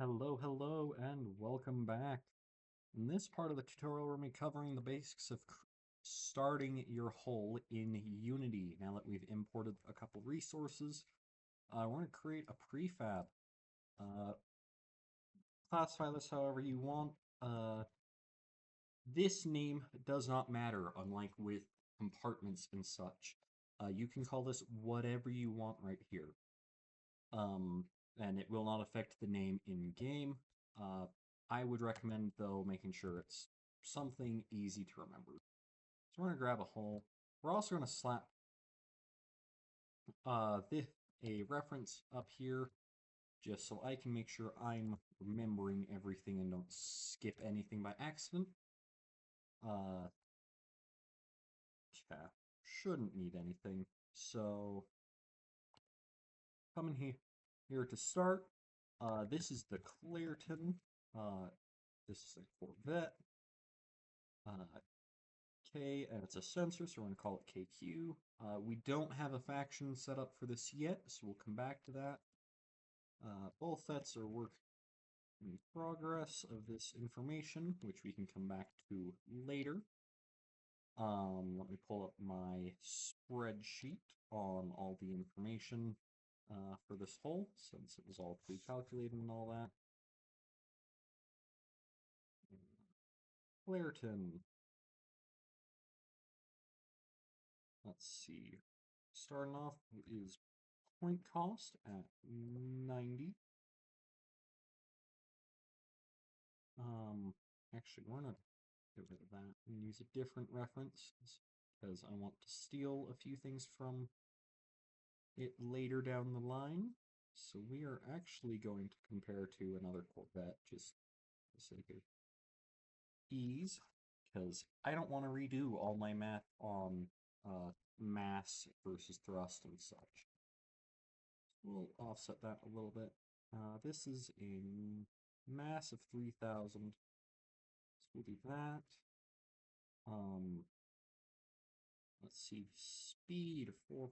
Hello, hello, and welcome back. In this part of the tutorial, we're going to be covering the basics of starting your hull in Unity. Now that we've imported a couple resources, we're going to create a prefab. Uh, Classify this however you want. Uh, this name does not matter, unlike with compartments and such. You can call this whatever you want right here. Um, and it will not affect the name in game. Uh, I would recommend, though, making sure it's something easy to remember. So we're going to grab a hole. We're also going to slap a reference up here just so I can make sure I'm remembering everything and don't skip anything by accident. Yeah, shouldn't need anything. So coming here to start. This is the Clairton. This is a Corvette. K, and it's a sensor, so we're going to call it KQ. We don't have a faction set up for this yet, so we'll come back to that. Both sets are work in progress of this information, which we can come back to later. Let me pull up my spreadsheet on all the information for this whole, since it was all pre-calculated and all that. Clairton. Let's see. Starting off is point cost at 90. Actually, we're gonna get rid of that and use a different reference because I want to steal a few things from it later down the line. So we are actually going to compare to another Corvette just for the sake of ease, because I don't want to redo all my math on mass versus thrust and such. We'll offset that a little bit. This is a mass of 3,000. So we'll do that. Um, let's see, speed 4.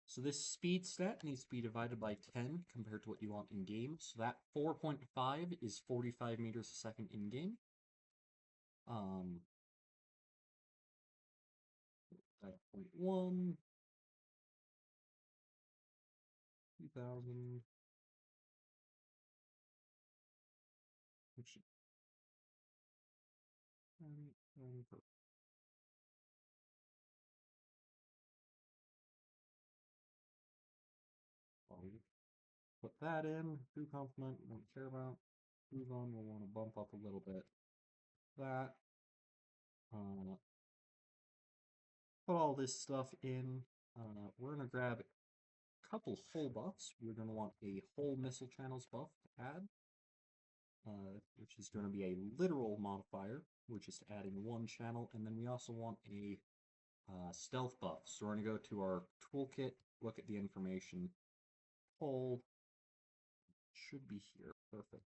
So this speed stat needs to be divided by 10 compared to what you want in game. So that 4.5 is 45 meters a second in game. 5.1, 2,000, which should, I'll put that in. Crew complement, don't care about. Move on, we'll want to bump up a little bit. That. Uh, put all this stuff in. We're going to grab a couple hull buffs. We're going to want a hull missile channels buff to add, which is going to be a literal modifier, which is adding one channel, and then we also want a stealth buff. So we're going to go to our toolkit, look at the information. Hull should be here. Perfect.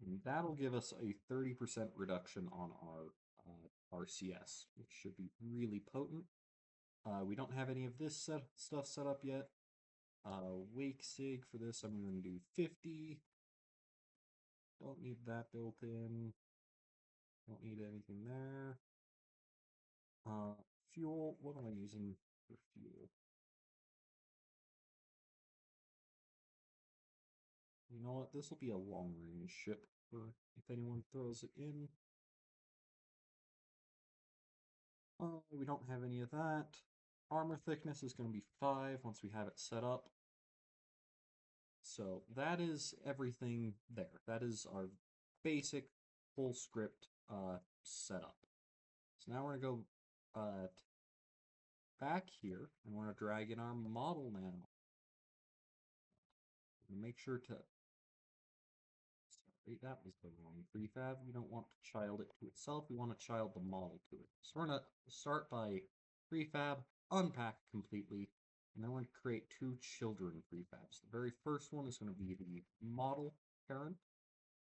And that'll give us a 30% reduction on our RCS, which should be really potent. We don't have any of this stuff set up yet. Wake sig for this, I'm going to do 50. Don't need that built in. Don't need anything there. Fuel, what am I using for fuel? You know what, this will be a long range ship for if anyone throws it in. We don't have any of that. Armor thickness is going to be 5 once we have it set up. So that is everything there. That is our basic full script setup. So now we're going to go back here and we're going to drag in our model now. Make sure to, sorry, that was the wrong prefab. We don't want to child it to itself. We want to child the model to it. So we're going to start by prefab, unpack completely, and then we're going to create two children prefabs. The very first one is going to be the model parent,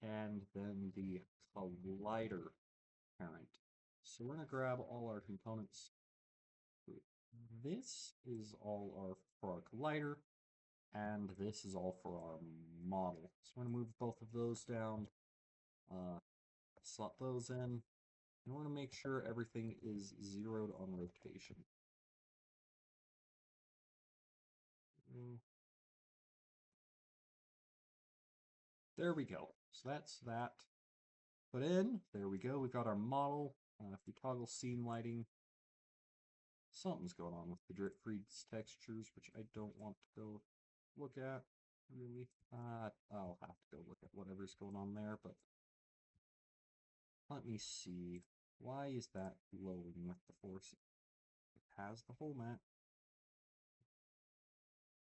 and then the collider parent. So we're going to grab all our components. this is all for our collider, and this is all for our model. So we're going to move both of those down, slot those in, and we're going to make sure everything is zeroed on rotation. There we go. So that's that. Put in. There we go. We've got our model. If we toggle scene lighting, something's going on with the drip freeze textures, which I don't want to go look at, really. I'll have to go look at whatever's going on there, but let me see. Why is that glowing with the force? It has the whole map.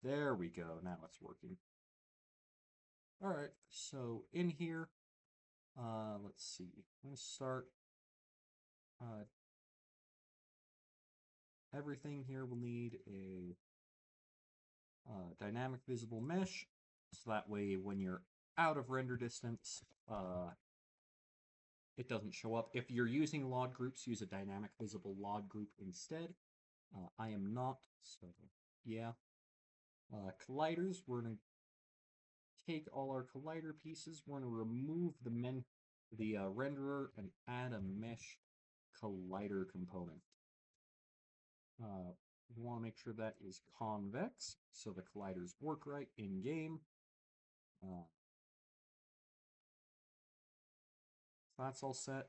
There we go. Now it's working. Alright, so in here, let's see. I'm going to start. Everything here will need a dynamic visible mesh, so that way when you're out of render distance, it doesn't show up. If you're using LOD groups, use a dynamic visible LOD group instead. I am not, so yeah. Colliders, we're going to take all our collider pieces, we're going to remove the renderer and add a mesh collider component. We want to make sure that is convex, so the colliders work right in-game. That's all set.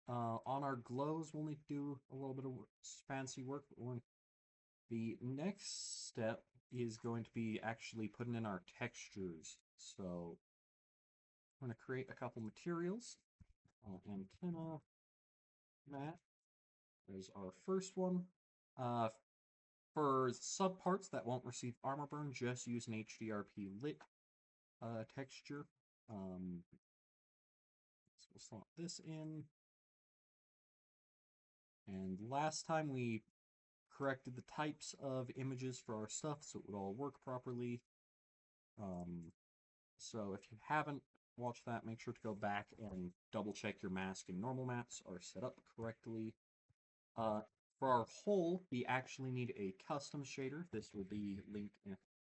On our glows, we'll need to do a little bit of fancy work. The next step is going to be actually putting in our textures. So I'm going to create a couple materials. Antenna, mat. There's our first one. For subparts that won't receive armor burn, just use an HDRP lit texture. So we'll slot this in. And last time we corrected the types of images for our stuff so it would all work properly. So if you haven't watched that, make sure to go back and double check your mask and normal maps are set up correctly. For our hole, we actually need a custom shader. This will be linked.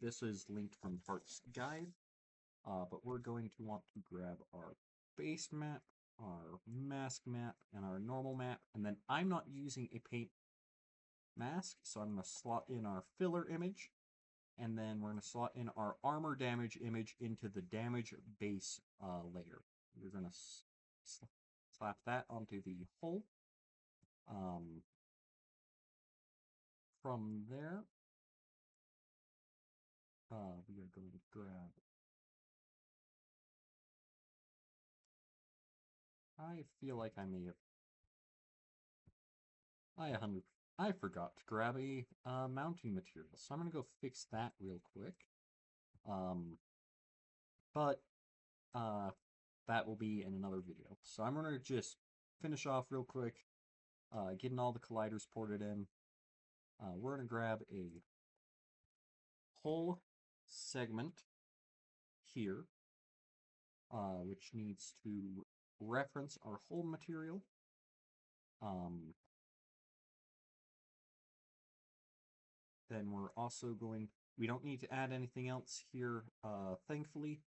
This is linked from Parts Guide, but we're going to want to grab our base map, our mask map, and our normal map. And then I'm not using a paint mask, so I'm going to slot in our filler image, and then we're going to slot in our armor damage image into the damage base layer. We're going to slap that onto the hole. From there, we are going to grab. I feel like I may have. I forgot to grab a mounting material, so I'm gonna go fix that real quick. But that will be in another video. So I'm gonna just finish off real quick, getting all the colliders ported in. We're gonna grab a whole segment here, which needs to reference our whole material. Then we're also we don't need to add anything else here, thankfully.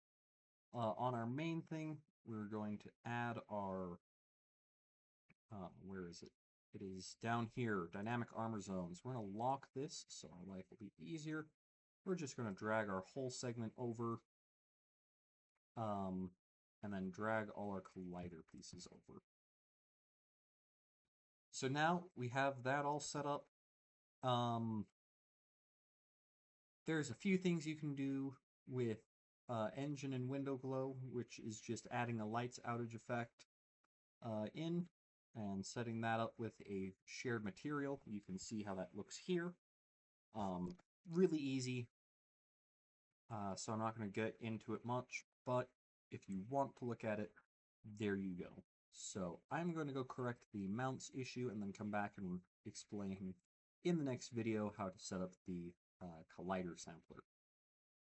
On our main thing, we're going to add our, where is it? It is down here, dynamic armor zones. We're going to lock this so our life will be easier. We're just going to drag our whole segment over, and then drag all our collider pieces over. So now we have that all set up. There's a few things you can do with engine and window glow, which is just adding a lights outage effect in and setting that up with a shared material. You can see how that looks here. Really easy. So I'm not going to get into it much, but if you want to look at it, there you go. So I'm going to go correct the mounts issue and then come back and explain in the next video how to set up the collider sampler.